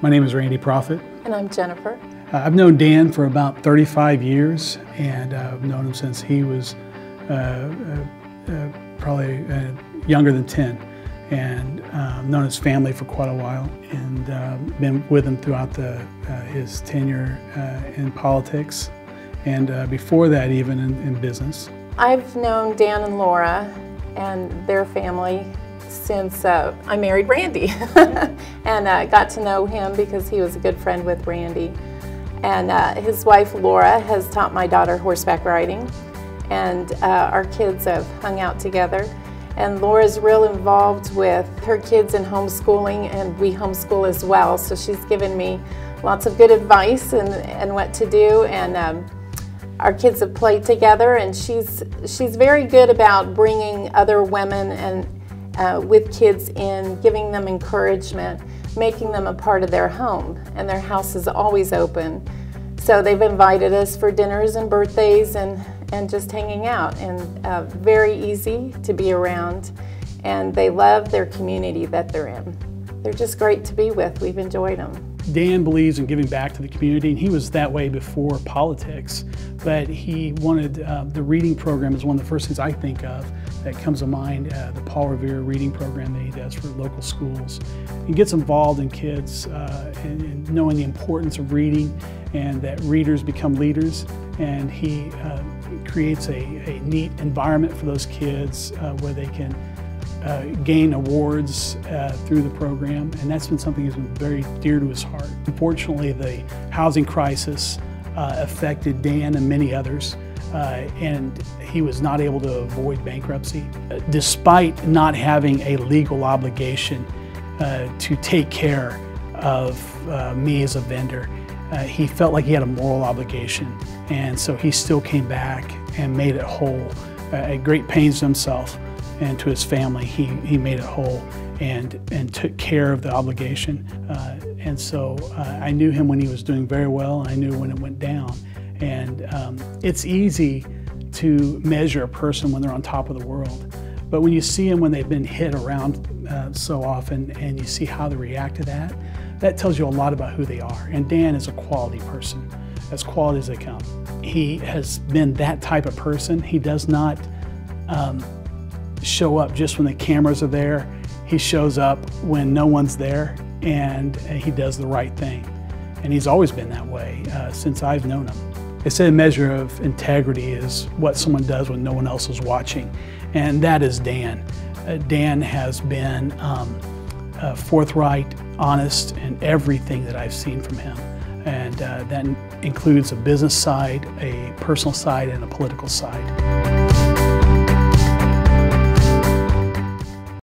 My name is Randy Profit. And I'm Jennifer. I've known Dan for about 35 years, and I've known him since he was probably younger than 10. And known his family for quite a while, and been with him throughout his tenure in politics, and before that even in business. I've known Dan and Laura and their family since I married Randy and got to know him because he was a good friend with Randy. And his wife Laura has taught my daughter horseback riding, and our kids have hung out together. And Laura's real involved with her kids in homeschooling, and we homeschool as well. So she's given me lots of good advice and what to do. And our kids have played together, and she's very good about bringing other women and with kids in, giving them encouragement, making them a part of their home. And their house is always open. So they've invited us for dinners and birthdays and just hanging out, and very easy to be around, and they love their community that they're in. They're just great to be with. We've enjoyed them. Dan believes in giving back to the community, and he was that way before politics, but he wanted, the reading program is one of the first things I think of that comes to mind, the Paul Revere reading program that he does for local schools. He gets involved in kids and knowing the importance of reading, and that readers become leaders, and he creates a neat environment for those kids where they can gain awards through the program, and that's been something that's been very dear to his heart. Unfortunately, the housing crisis affected Dan and many others, and he was not able to avoid bankruptcy. Despite not having a legal obligation to take care of me as a vendor, he felt like he had a moral obligation, and so he still came back and made it whole. At great pains to himself and to his family, he made it whole and took care of the obligation. And so I knew him when he was doing very well, and I knew when it went down. And it's easy to measure a person when they're on top of the world, but when you see them when they've been hit around so often, and you see how they react to that, that tells you a lot about who they are. And Dan is a quality person, as quality as they come. He has been that type of person. He does not show up just when the cameras are there. He shows up when no one's there, and he does the right thing. And he's always been that way since I've known him. They say a measure of integrity is what someone does when no one else is watching, and that is Dan. Dan has been forthright, honest in everything that I've seen from him. And that includes a business side, a personal side, and a political side.